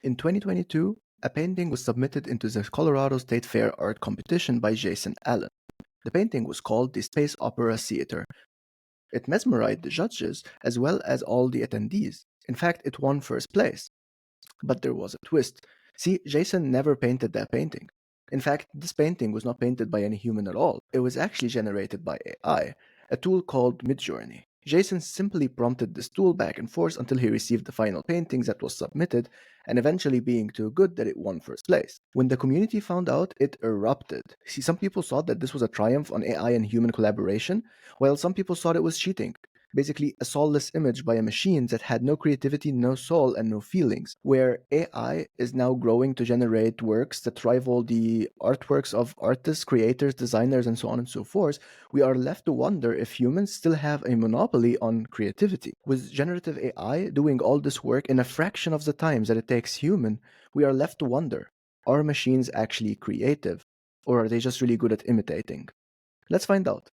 In 2022, a painting was submitted into the Colorado State Fair art competition by Jason Allen. The painting was called the Space Opera Theater. It mesmerized the judges as well as all the attendees. In fact, it won first place. But there was a twist. See, Jason never painted that painting. In fact, this painting was not painted by any human at all. It was actually generated by AI, a tool called Midjourney. Jason simply prompted this tool back and forth until he received the final painting that was submitted, and eventually being too good that it won first place. When the community found out, it erupted. See, some people thought that this was a triumph on AI and human collaboration, while some people thought it was cheating. Basically, a soulless image by a machine that had no creativity, no soul, and no feelings, where AI is now growing to generate works that rival the artworks of artists, creators, designers, and so on and so forth. We are left to wonder if humans still have a monopoly on creativity. With generative AI doing all this work in a fraction of the time that it takes human, we are left to wonder, are machines actually creative, or are they just really good at imitating? Let's find out.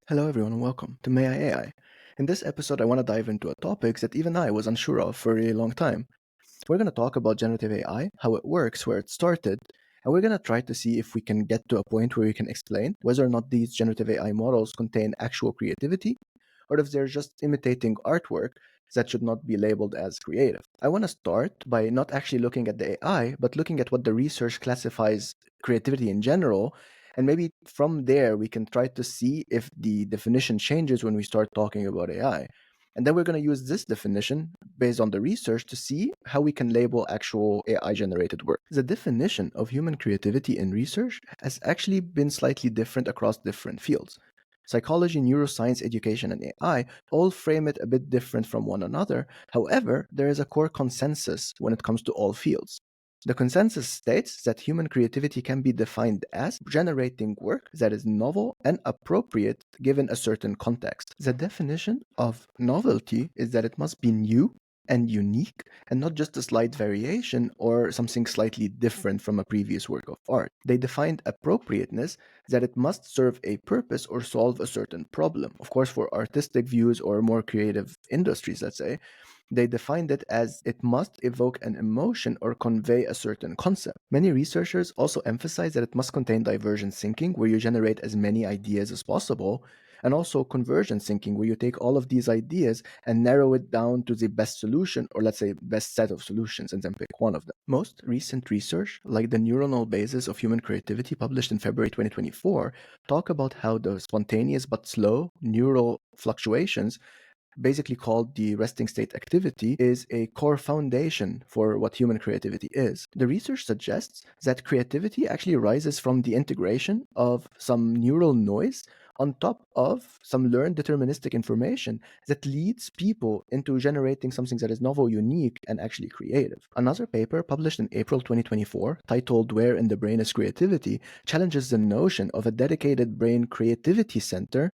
Hello, everyone, and welcome to May I AI. In this episode, I want to dive into a topic that even I was unsure of for a really long time. We're going to talk about generative AI, how it works, where it started, and we're going to try to see if we can get to a point where we can explain whether or not these generative AI models contain actual creativity, or if they're just imitating artwork that should not be labeled as creative. I want to start by not actually looking at the AI, but looking at what the research classifies creativity in general. And maybe from there, we can try to see if the definition changes when we start talking about AI. And then we're going to use this definition based on the research to see how we can label actual AI generated work. The definition of human creativity in research has actually been slightly different across different fields. Psychology, neuroscience, education, and AI all frame it a bit different from one another. However, there is a core consensus when it comes to all fields. The consensus states that human creativity can be defined as generating work that is novel and appropriate given a certain context. The definition of novelty is that it must be new and unique and not just a slight variation or something slightly different from a previous work of art. They defined appropriateness that it must serve a purpose or solve a certain problem. Of course, for artistic views or more creative industries, let's say, they defined it as it must evoke an emotion or convey a certain concept. Many researchers also emphasize that it must contain divergent thinking, where you generate as many ideas as possible, and also convergent thinking, where you take all of these ideas and narrow it down to the best solution, or let's say best set of solutions, and then pick one of them. Most recent research, like the neuronal basis of human creativity published in February 2024, talk about how the spontaneous but slow neural fluctuations, basically called the resting state activity, is a core foundation for what human creativity is. The research suggests that creativity actually arises from the integration of some neural noise on top of some learned deterministic information that leads people into generating something that is novel, unique, and actually creative. Another paper published in April 2024, titled Where in the Brain is Creativity, challenges the notion of a dedicated brain creativity center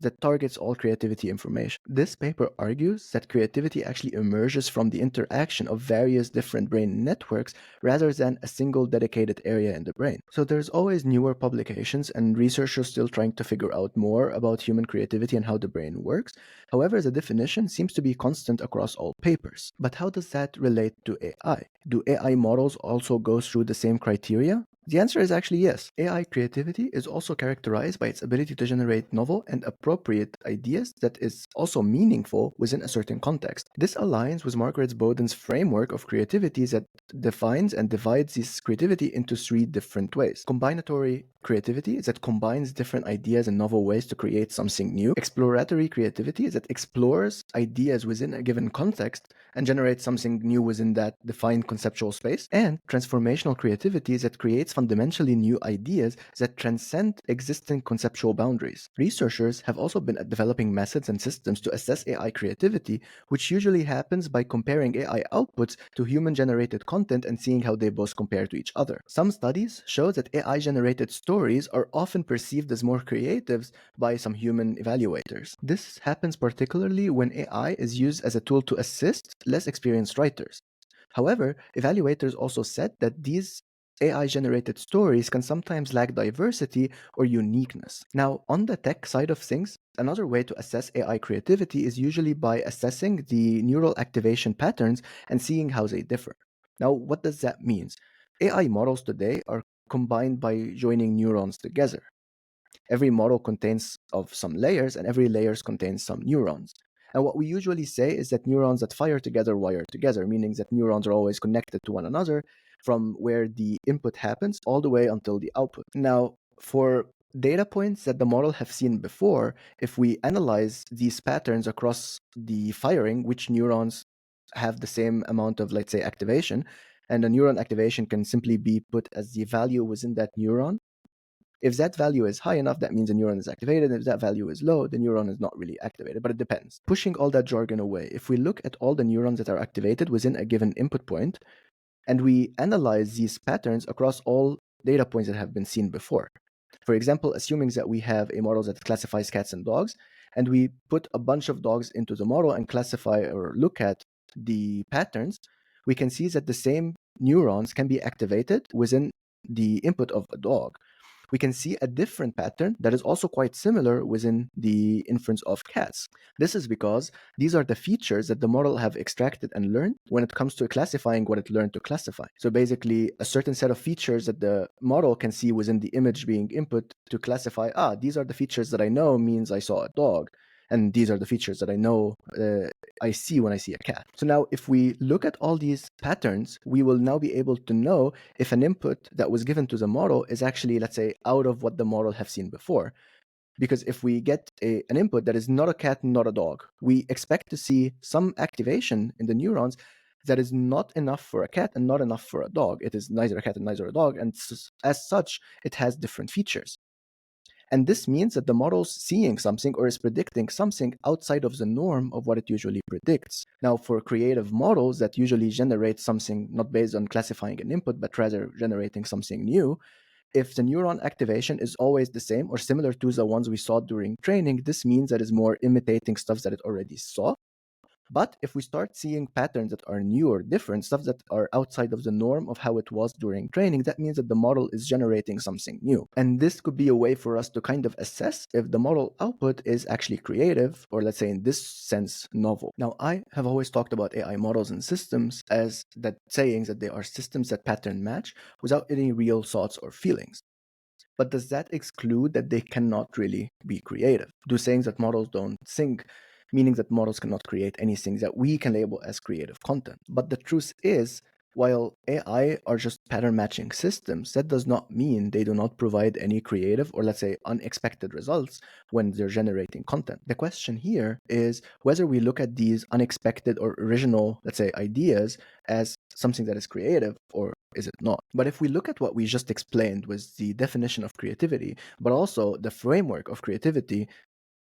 that targets all creativity information. This paper argues that creativity actually emerges from the interaction of various different brain networks rather than a single dedicated area in the brain. So there's always newer publications and researchers still trying to figure out more about human creativity and how the brain works. However, the definition seems to be constant across all papers. But how does that relate to AI? Do AI models also go through the same criteria? The answer is actually yes. AI creativity is also characterized by its ability to generate novel and appropriate ideas that is also meaningful within a certain context. This aligns with Margaret Boden's framework of creativity that defines and divides this creativity into three different ways. Combinatory creativity that combines different ideas in novel ways to create something new. Exploratory creativity that explores ideas within a given context and generates something new within that defined conceptual space. And transformational creativity that creates fundamentally new ideas that transcend existing conceptual boundaries. Researchers have also been developing methods and systems to assess AI creativity, which usually happens by comparing AI outputs to human-generated content and seeing how they both compare to each other. Some studies show that AI-generated stories are often perceived as more creative by some human evaluators. This happens particularly when AI is used as a tool to assist less experienced writers. However, evaluators also said that these AI generated stories can sometimes lack diversity or uniqueness. Now, on the tech side of things, another way to assess AI creativity is usually by assessing the neural activation patterns and seeing how they differ. Now, what does that mean? AI models today are combined by joining neurons together. Every model contains of some layers, and every layers contains some neurons. And what we usually say is that neurons that fire together wire together, meaning that neurons are always connected to one another from where the input happens all the way until the output. Now, for data points that the model have seen before, if we analyze these patterns across the firing, which neurons have the same amount of, let's say, activation, and a neuron activation can simply be put as the value within that neuron. If that value is high enough, that means the neuron is activated. If that value is low, the neuron is not really activated, but it depends. Pushing all that jargon away, if we look at all the neurons that are activated within a given input point, and we analyze these patterns across all data points that have been seen before. For example, assuming that we have a model that classifies cats and dogs, and we put a bunch of dogs into the model and classify or look at the patterns, we can see that the same neurons can be activated within the input of a dog. We can see a different pattern that is also quite similar within the inference of cats. This is because these are the features that the model have extracted and learned when it comes to classifying what it learned to classify. So basically, a certain set of features that the model can see within the image being input to classify, these are the features that I know means I saw a dog. And these are the features that I know I see when I see a cat. So now, if we look at all these patterns, we will now be able to know if an input that was given to the model is actually, let's say, out of what the model have seen before. Because if we get an input that is not a cat, not a dog, we expect to see some activation in the neurons that is not enough for a cat and not enough for a dog. It is neither a cat and neither a dog, and as such, it has different features. And this means that the model's seeing something or is predicting something outside of the norm of what it usually predicts. Now, for creative models that usually generate something not based on classifying an input, but rather generating something new, if the neuron activation is always the same or similar to the ones we saw during training, this means that it's more imitating stuff that it already saw. But if we start seeing patterns that are new or different, stuff that are outside of the norm of how it was during training, that means that the model is generating something new. And this could be a way for us to kind of assess if the model output is actually creative, or let's say in this sense, novel. Now, I have always talked about AI models and systems as that saying that they are systems that pattern match without any real thoughts or feelings. But does that exclude that they cannot really be creative? Do saying that models don't think, meaning that models cannot create anything that we can label as creative content? But the truth is, while AI are just pattern matching systems, that does not mean they do not provide any creative or, let's say, unexpected results when they're generating content. The question here is whether we look at these unexpected or original, let's say, ideas as something that is creative or is it not? But if we look at what we just explained with the definition of creativity, but also the framework of creativity,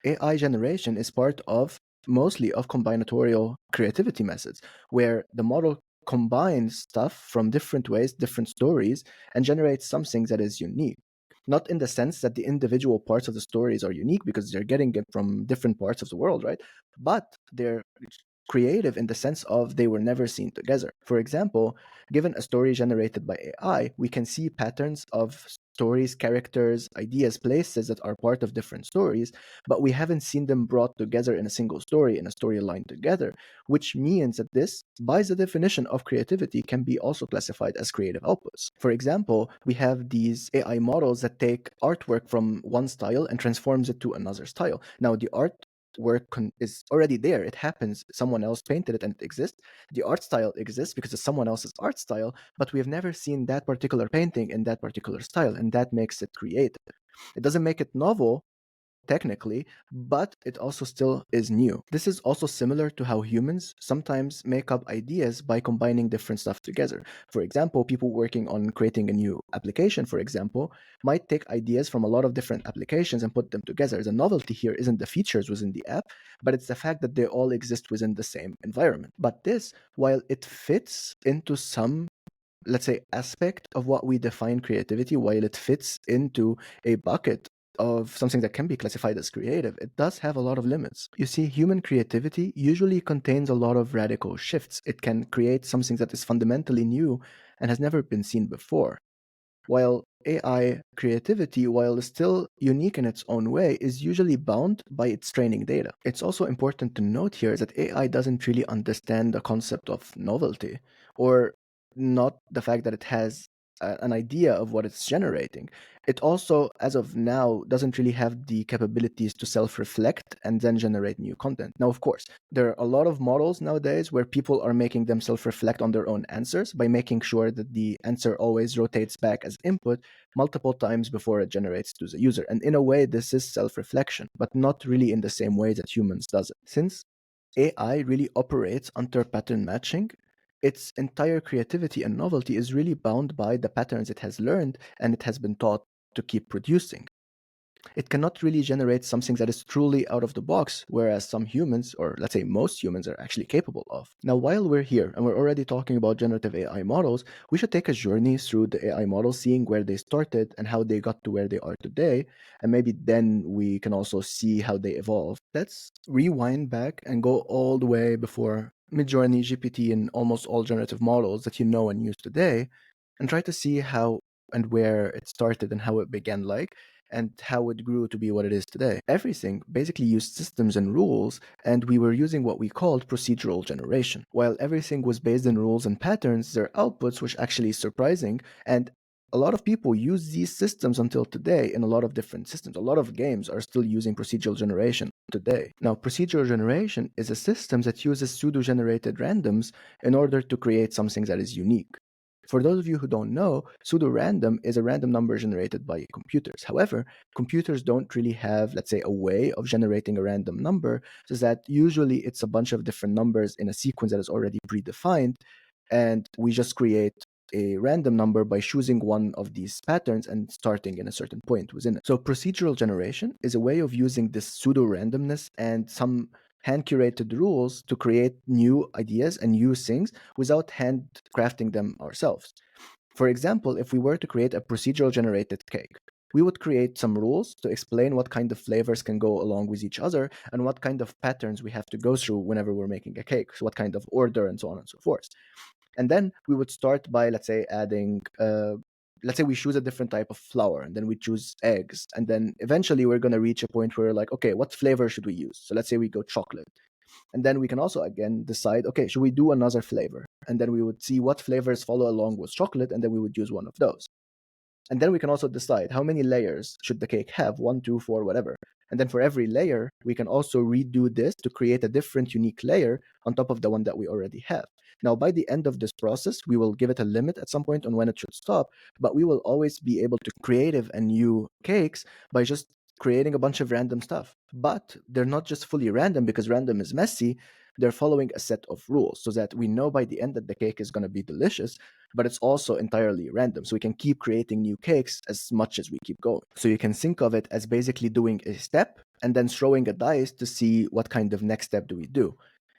AI generation is part of mostly of combinatorial creativity methods, where the model combines stuff from different ways, different stories, and generates something that is unique. Not in the sense that the individual parts of the stories are unique because they're getting it from different parts of the world, right? But they're creative in the sense of they were never seen together. For example, given a story generated by AI, we can see patterns of stories, characters, ideas, places that are part of different stories, but we haven't seen them brought together in a single story, in a storyline together, which means that this, by the definition of creativity, can be also classified as creative outputs. For example, we have these AI models that take artwork from one style and transforms it to another style. Now, the art work is already there. It happens. Someone else painted it and it exists. The art style exists because it's someone else's art style, but we have never seen that particular painting in that particular style, and that makes it creative. It doesn't make it novel, technically, but it also still is new. This is also similar to how humans sometimes make up ideas by combining different stuff together. For example, people working on creating a new application, for example, might take ideas from a lot of different applications and put them together. The novelty here isn't the features within the app, but it's the fact that they all exist within the same environment. But this, while it fits into some, let's say, aspect of what we define creativity, while it fits into a bucket of something that can be classified as creative, it does have a lot of limits. You see, human creativity usually contains a lot of radical shifts. It can create something that is fundamentally new and has never been seen before. while AI creativity, while still unique in its own way, is usually bound by its training data. It's also important to note here that AI doesn't really understand the concept of novelty, or not the fact that it has an idea of what it's generating. It also, as of now, doesn't really have the capabilities to self-reflect and then generate new content. Now, of course, there are a lot of models nowadays where people are making them self-reflect on their own answers by making sure that the answer always rotates back as input multiple times before it generates to the user. And in a way, this is self-reflection, but not really in the same way that humans does it. Since AI really operates under pattern matching, its entire creativity and novelty is really bound by the patterns it has learned and it has been taught to keep producing. It cannot really generate something that is truly out of the box, whereas some humans, or let's say most humans, are actually capable of. Now, while we're here and we're already talking about generative AI models, we should take a journey through the AI models, seeing where they started and how they got to where they are today, and maybe then we can also see how they evolved. Let's rewind back and go all the way before Midjourney, GPT, and almost all generative models that you know and use today, and try to see how and where it started and how it began like, and how it grew to be what it is today. Everything basically used systems and rules, and we were using what we called procedural generation. While everything was based in rules and patterns, their outputs was actually surprising, and a lot of people use these systems until today in a lot of different systems. A lot of games are still using procedural generation today. Now, procedural generation is a system that uses pseudo-generated randoms in order to create something that is unique. For those of you who don't know, pseudo-random is a random number generated by computers. However, computers don't really have, let's say, a way of generating a random number, so that usually it's a bunch of different numbers in a sequence that is already predefined, and we just create a random number by choosing one of these patterns and starting in a certain point within it. So procedural generation is a way of using this pseudo-randomness and some hand-curated rules to create new ideas and new things without handcrafting them ourselves. For example, if we were to create a procedural generated cake, we would create some rules to explain what kind of flavors can go along with each other and what kind of patterns we have to go through whenever we're making a cake, so what kind of order and so on and so forth. And then we would start by, let's say, adding, let's say we choose a different type of flour, and then we choose eggs. And then eventually we're going to reach a point where we're like, okay, what flavor should we use? So let's say we go chocolate. And then we can also again decide, okay, should we do another flavor? And then we would see what flavors follow along with chocolate, and then we would use one of those. And then we can also decide how many layers should the cake have, 1, 2, 4, whatever. And then for every layer, we can also redo this to create a different unique layer on top of the one that we already have. Now, by the end of this process, we will give it a limit at some point on when it should stop, but we will always be able to creative and new cakes by just creating a bunch of random stuff. But they're not just fully random because random is messy. They're following a set of rules so that we know by the end that the cake is going to be delicious, but it's also entirely random. So we can keep creating new cakes as much as we keep going. So you can think of it as basically doing a step and then throwing a dice to see what kind of next step do we do.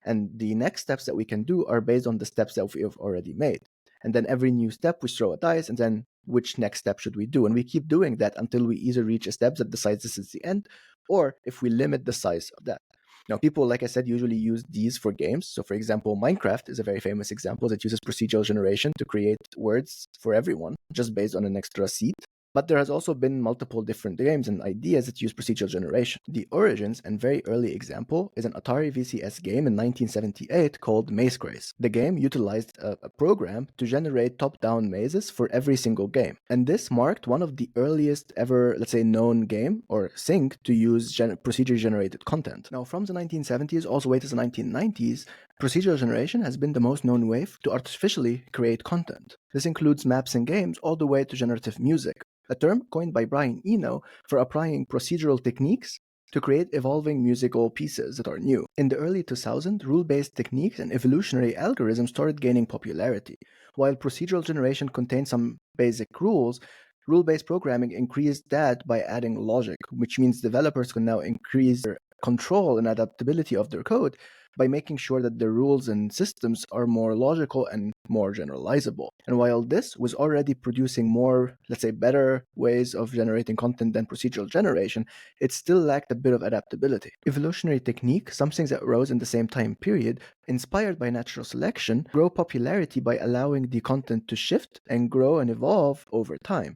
And the next steps that we can do are based on the steps that we have already made. And then every new step, we throw a dice, and then which next step should we do? And we keep doing that until we either reach a step that decides this is the end, or if we limit the size of that. Now, people, like I said, usually use these for games. So, for example, Minecraft is a very famous example that uses procedural generation to create words for everyone just based on an extra seed. But there has also been multiple different games and ideas that use procedural generation. The origins and very early example is an Atari VCS game in 1978 called Maze Craze. The game utilized a program to generate top-down mazes for every single game. And this marked one of the earliest ever, let's say, known game or thing to use procedure-generated content. Now, from the 1970s all the way to the 1990s, procedural generation has been the most known way to artificially create content. This includes maps and games all the way to generative music, a term coined by Brian Eno for applying procedural techniques to create evolving musical pieces that are new. In the early 2000s, rule-based techniques and evolutionary algorithms started gaining popularity. While procedural generation contained some basic rules, rule-based programming increased that by adding logic, which means developers can now increase their control and adaptability of their code by making sure that the rules and systems are more logical and more generalizable. And while this was already producing more, let's say, better ways of generating content than procedural generation, it still lacked a bit of adaptability. Evolutionary technique, something that arose in the same time period, inspired by natural selection, grow popularity by allowing the content to shift and grow and evolve over time.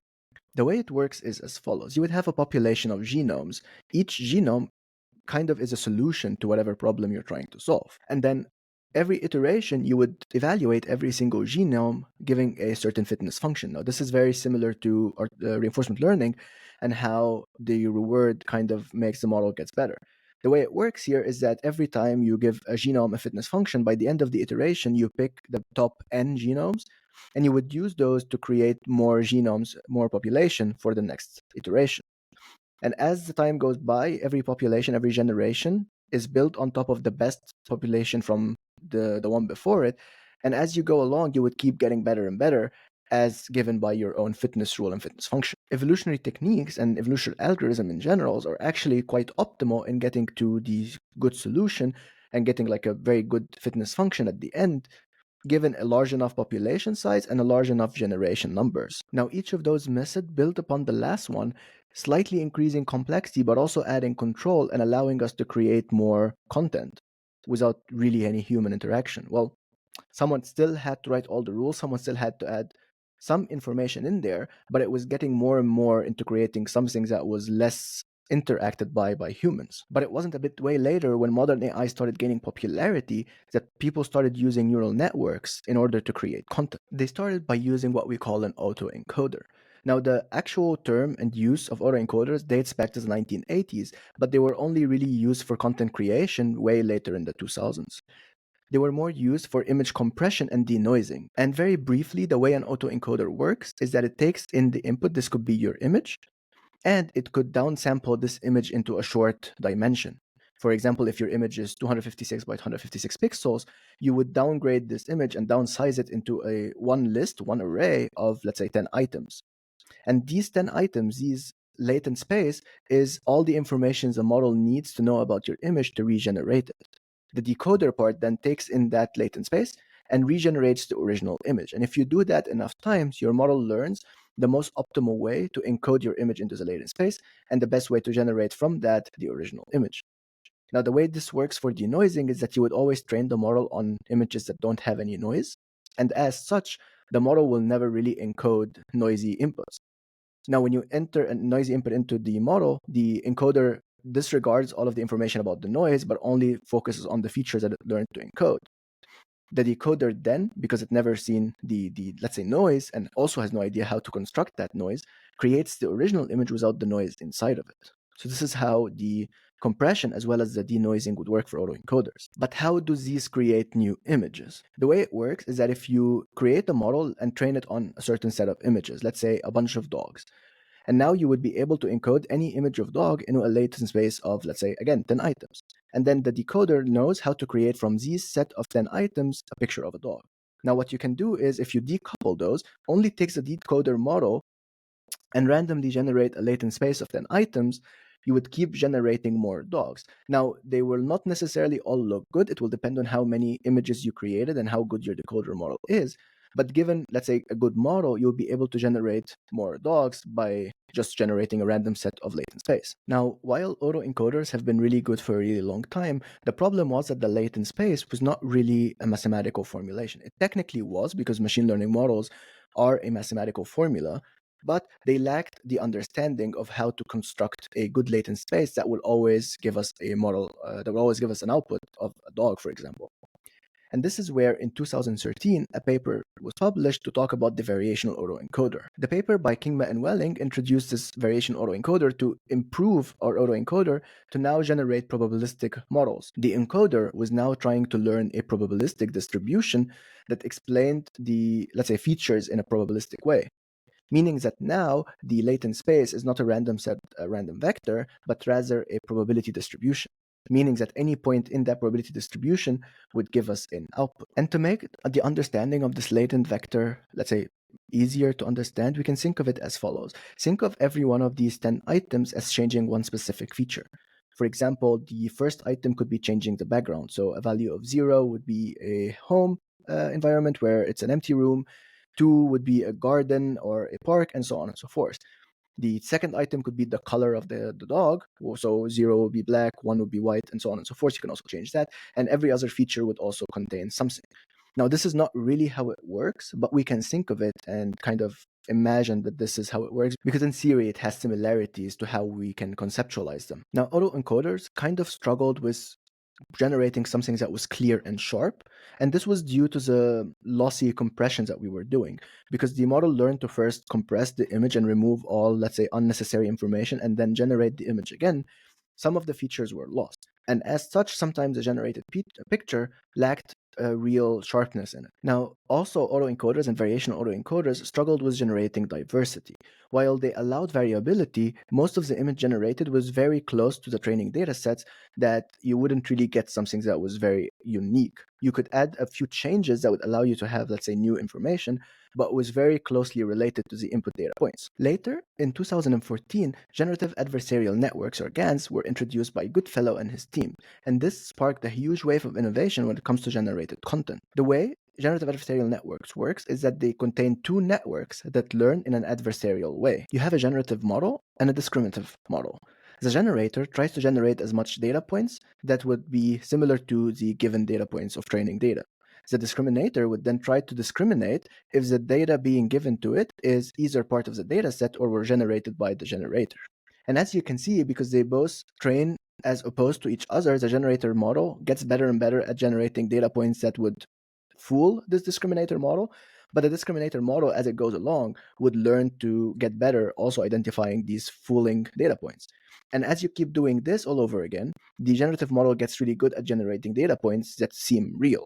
The way it works is as follows. You would have a population of genomes. Each genome kind of is a solution to whatever problem you're trying to solve. And then every iteration, you would evaluate every single genome giving a certain fitness function. Now, this is very similar to reinforcement learning and how the reward kind of makes the model gets better. The way it works here is that every time you give a genome a fitness function, by the end of the iteration, you pick the top n genomes, and you would use those to create more genomes, more population for the next iteration. And as the time goes by, every population, every generation is built on top of the best population from the one before it. And as you go along, you would keep getting better and better as given by your own fitness rule and fitness function. Evolutionary techniques and evolutionary algorithm in general are actually quite optimal in getting to the good solution and getting like a very good fitness function at the end, given a large enough population size and a large enough generation numbers. Now, each of those methods built upon the last one, slightly increasing complexity, but also adding control and allowing us to create more content without really any human interaction. Well, someone still had to write all the rules, someone still had to add some information in there, but it was getting more and more into creating something that was less interacted by humans. But it wasn't a bit way later when modern AI started gaining popularity that people started using neural networks in order to create content. They started by using what we call an autoencoder. Now, the actual term and use of autoencoders dates back to the 1980s, but they were only really used for content creation way later in the 2000s. They were more used for image compression and denoising. And very briefly, the way an autoencoder works is that it takes in the input, this could be your image, and it could downsample this image into a short dimension. For example, if your image is 256 by 156 pixels, you would downgrade this image and downsize it into a one list, one array of, let's say, 10 items. And these 10 items, these latent space, is all the information the model needs to know about your image to regenerate it. The decoder part then takes in that latent space and regenerates the original image. And if you do that enough times, your model learns the most optimal way to encode your image into the latent space and the best way to generate from that the original image. Now, the way this works for denoising is that you would always train the model on images that don't have any noise. And as such, the model will never really encode noisy inputs. Now, when you enter a noisy input into the model, the encoder disregards all of the information about the noise, but only focuses on the features that it learned to encode. The decoder then, because it never seen the let's say noise and also has no idea how to construct that noise, creates the original image without the noise inside of it. So this is how the compression as well as the denoising would work for autoencoders. But how do these create new images? The way it works is that if you create a model and train it on a certain set of images, let's say a bunch of dogs, and now you would be able to encode any image of dog into a latent space of, let's say, again, 10 items. And then the decoder knows how to create from these set of 10 items a picture of a dog. Now, what you can do is if you decouple those, only takes the decoder model and randomly generate a latent space of 10 items, you would keep generating more dogs. Now, they will not necessarily all look good. It will depend on how many images you created and how good your decoder model is. But given, let's say, a good model, you'll be able to generate more dogs by just generating a random set of latent space. Now, while autoencoders have been really good for a really long time, the problem was that the latent space was not really a mathematical formulation. It technically was because machine learning models are a mathematical formula, but they lacked the understanding of how to construct a good latent space that will always give us a model, that will always give us an output of a dog, for example. And this is where in 2013, a paper was published to talk about the variational autoencoder. The paper by Kingma and Welling introduced this variation autoencoder to improve our autoencoder to now generate probabilistic models. The encoder was now trying to learn a probabilistic distribution that explained the, let's say, features in a probabilistic way, meaning that now the latent space is not a random set, a random vector, but rather a probability distribution, meaning that any point in that probability distribution would give us an output. And to make the understanding of this latent vector, let's say, easier to understand, we can think of it as follows. Think of every one of these 10 items as changing one specific feature. For example, the first item could be changing the background. So a value of 0 would be a home environment where it's an empty room. 2 would be a garden or a park, and so on and so forth. The second item could be the color of the dog. So 0 would be black, 1 would be white, and so on and so forth. You can also change that. And every other feature would also contain something. Now, this is not really how it works, but we can think of it and kind of imagine that this is how it works, because in theory it has similarities to how we can conceptualize them. Now, autoencoders kind of struggled with generating something that was clear and sharp. And this was due to the lossy compressions that we were doing, because the model learned to first compress the image and remove all, let's say, unnecessary information and then generate the image again. Some of the features were lost. And as such, sometimes the generated picture lacked real sharpness in it. Now, also, autoencoders and variational autoencoders struggled with generating diversity. While they allowed variability, most of the image generated was very close to the training data sets that you wouldn't really get something that was very unique. You could add a few changes that would allow you to have, let's say, new information, but was very closely related to the input data points. Later, in 2014, generative adversarial networks, or GANs, were introduced by Goodfellow and his team, and this sparked a huge wave of innovation when it comes to generated content. The way generative adversarial networks works is that they contain two networks that learn in an adversarial way. You have a generative model and a discriminative model. The generator tries to generate as much data points that would be similar to the given data points of training data. The discriminator would then try to discriminate if the data being given to it is either part of the data set or were generated by the generator. And as you can see, because they both train as opposed to each other, the generator model gets better and better at generating data points that would fool this discriminator model. But the discriminator model, as it goes along, would learn to get better also identifying these fooling data points. And as you keep doing this all over again, the generative model gets really good at generating data points that seem real.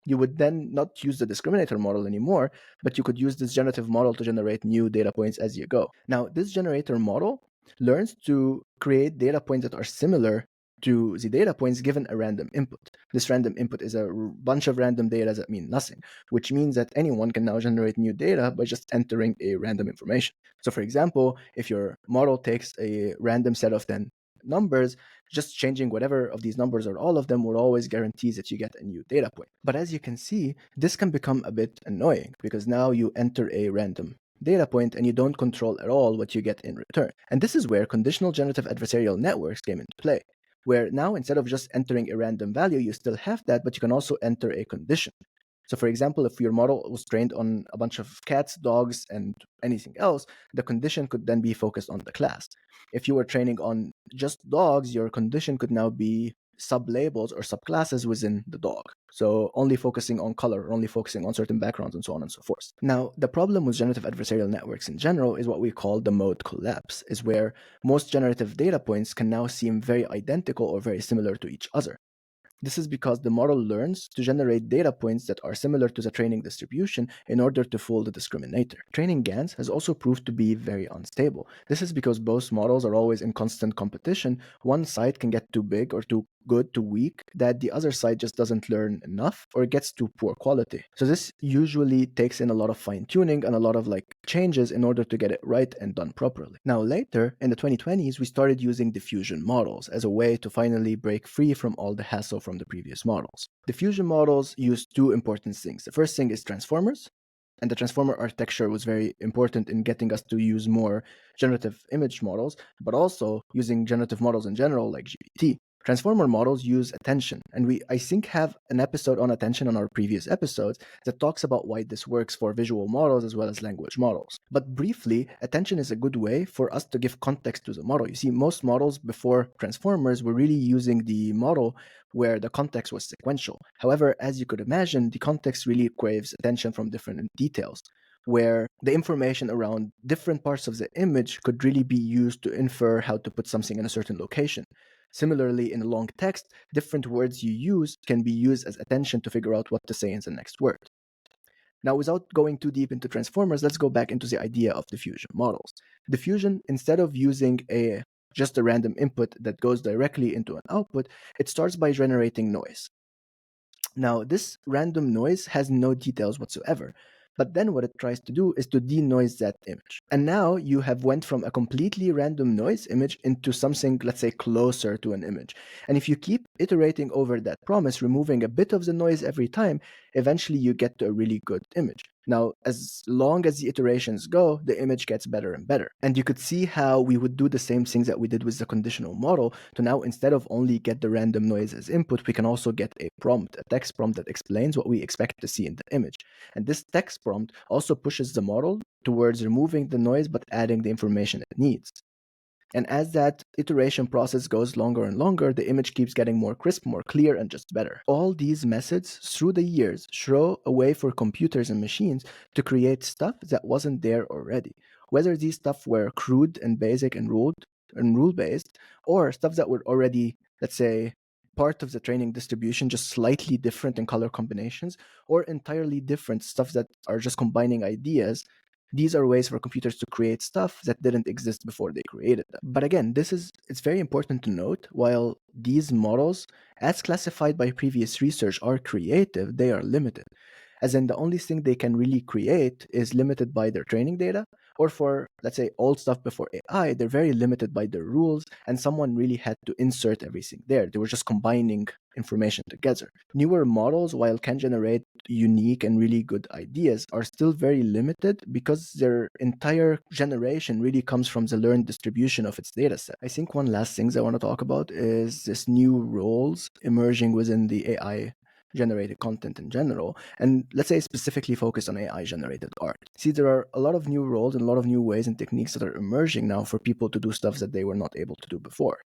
You would then not use the discriminator model anymore, but you could use this generative model to generate new data points as you go. Now, this generator model learns to create data points that are similar to the data points given a random input. This random input is a bunch of random data that mean nothing, which means that anyone can now generate new data by just entering a random information. So for example, if your model takes a random set of 10 numbers, just changing whatever of these numbers or all of them will always guarantee that you get a new data point. But as you can see, this can become a bit annoying because now you enter a random data point and you don't control at all what you get in return. And this is where conditional generative adversarial networks came into play, where now instead of just entering a random value, you still have that, but you can also enter a condition. So for example, if your model was trained on a bunch of cats, dogs, and anything else, the condition could then be focused on the class. If you were training on just dogs, your condition could now be sub-labels or subclasses within the dog. So only focusing on color, only focusing on certain backgrounds, and so on and so forth. Now, the problem with generative adversarial networks in general is what we call the mode collapse, is where most generative data points can now seem very identical or very similar to each other. This is because the model learns to generate data points that are similar to the training distribution in order to fool the discriminator. Training GANs has also proved to be very unstable. This is because both models are always in constant competition. One side can get too big or too good, too weak, that the other side just doesn't learn enough or gets too poor quality. So this usually takes in a lot of fine-tuning and a lot of changes in order to get it right and done properly. Now later, in the 2020s, we started using diffusion models as a way to finally break free from all the hassle from the previous models. Diffusion models use two important things. The first thing is transformers, and the transformer architecture was very important in getting us to use more generative image models, but also using generative models in general like GPT. Transformer models use attention, and we, I think, have an episode on attention on our previous episodes that talks about why this works for visual models as well as language models. But briefly, attention is a good way for us to give context to the model. You see, most models before transformers were really using the model where the context was sequential. However, as you could imagine, the context really craves attention from different details, where the information around different parts of the image could really be used to infer how to put something in a certain location. Similarly, in a long text, different words you use can be used as attention to figure out what to say in the next word. Now, without going too deep into transformers, let's go back into the idea of diffusion models. Diffusion, instead of using just a random input that goes directly into an output, it starts by generating noise. Now, this random noise has no details whatsoever, but then what it tries to do is to denoise that image. And now you have went from a completely random noise image into something, let's say, closer to an image. And if you keep iterating over that promise, removing a bit of the noise every time, eventually you get to a really good image. Now, as long as the iterations go, the image gets better and better. And you could see how we would do the same things that we did with the conditional model to now, instead of only get the random noise as input, we can also get a prompt, a text prompt that explains what we expect to see in the image. And this text prompt also pushes the model towards removing the noise but adding the information it needs. And as that iteration process goes longer and longer, the image keeps getting more crisp, more clear, and just better. All these methods through the years show a way for computers and machines to create stuff that wasn't there already. Whether these stuff were crude and basic and rule based, or stuff that were already, let's say, part of the training distribution, just slightly different in color combinations, or entirely different stuff that are just combining ideas. These are ways for computers to create stuff that didn't exist before they created them. But again, it's very important to note, while these models, as classified by previous research, are creative, they are limited. As in, the only thing they can really create is limited by their training data, or for, let's say, old stuff before AI, they're very limited by their rules, and someone really had to insert everything there. They were just combining information together. Newer models, while can generate unique and really good ideas, are still very limited because their entire generation really comes from the learned distribution of its data set. I think one last thing I want to talk about is this new roles emerging within the AI generated content in general, and let's say specifically focused on AI generated art. See, there are a lot of new roles and a lot of new ways and techniques that are emerging now for people to do stuff that they were not able to do before.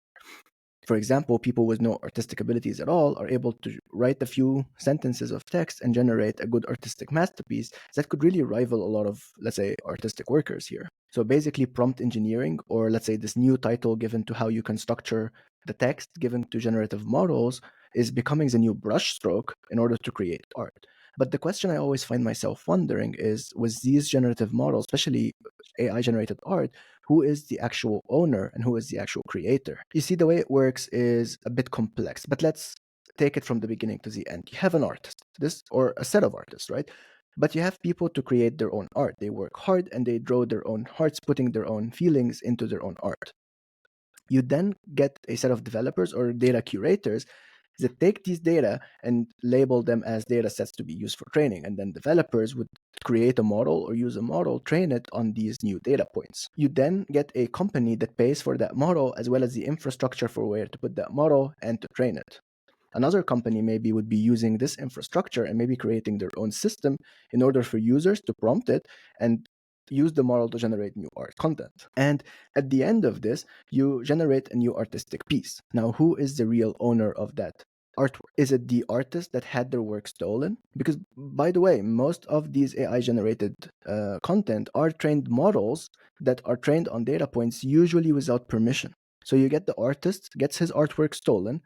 For example, people with no artistic abilities at all are able to write a few sentences of text and generate a good artistic masterpiece that could really rival a lot of, let's say, artistic workers here. So basically, prompt engineering, or let's say this new title given to how you can structure the text given to generative models, is becoming the new brushstroke in order to create art. But the question I always find myself wondering is, with these generative models, especially AI generated art, who is the actual owner and who is the actual creator? You see, the way it works is a bit complex, but let's take it from the beginning to the end. You have an artist, this or a set of artists, right? But you have people to create their own art. They work hard and they draw their own hearts, putting their own feelings into their own art. You then get a set of developers or data curators that take these data and label them as data sets to be used for training. And then developers would create a model or use a model, train it on these new data points. You then get a company that pays for that model as well as the infrastructure for where to put that model and to train it. Another company maybe would be using this infrastructure and maybe creating their own system in order for users to prompt it and use the model to generate new art content. And at the end of this, you generate a new artistic piece. Now, who is the real owner of that artwork? Is it the artist that had their work stolen? Because, by the way, most of these AI generated content are trained models that are trained on data points, usually without permission. So you get the artist gets his artwork stolen.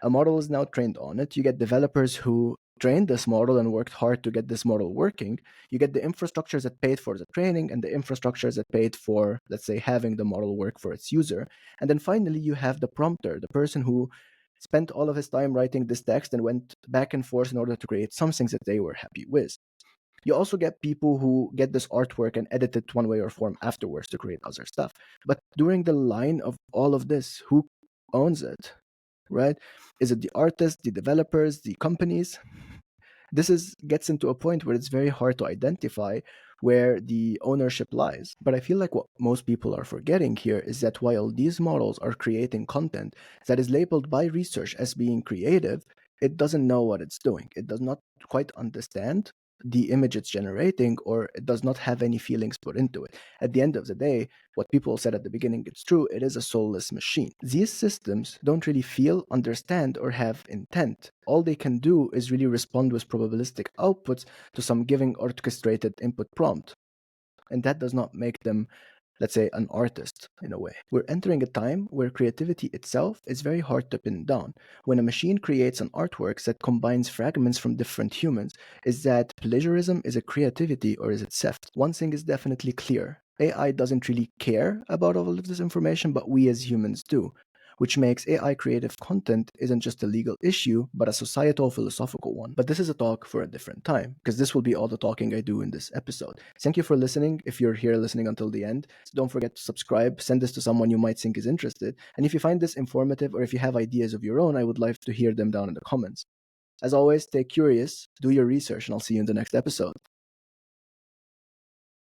A model is now trained on it. You get developers who trained this model and worked hard to get this model working. You get the infrastructures that paid for the training and the infrastructures that paid for, let's say, having the model work for its user. And then finally, you have the prompter, the person who spent all of his time writing this text and went back and forth in order to create something that they were happy with. You also get people who get this artwork and edit it one way or form afterwards to create other stuff. But during the line of all of this, who owns it? Right? Is it the artists, the developers, the companies? This gets into a point where it's very hard to identify where the ownership lies. But I feel like what most people are forgetting here is that while these models are creating content that is labeled by research as being creative, it doesn't know what it's doing. It does not quite understand the image it's generating, or it does not have any feelings put into it. At the end of the day, what people said at the beginning, it's true, it is a soulless machine. These systems don't really feel, understand, or have intent. All they can do is really respond with probabilistic outputs to some given orchestrated input prompt. And that does not make them, let's say, an artist in a way. We're entering a time where creativity itself is very hard to pin down. When a machine creates an artwork that combines fragments from different humans, is that plagiarism, is it creativity, or is it theft? One thing is definitely clear. AI doesn't really care about all of this information, but we as humans do, which makes AI creative content isn't just a legal issue, but a societal philosophical one. But this is a talk for a different time, because this will be all the talking I do in this episode. Thank you for listening. If you're here listening until the end, don't forget to subscribe, send this to someone you might think is interested. And if you find this informative, or if you have ideas of your own, I would like to hear them down in the comments. As always, stay curious, do your research, and I'll see you in the next episode.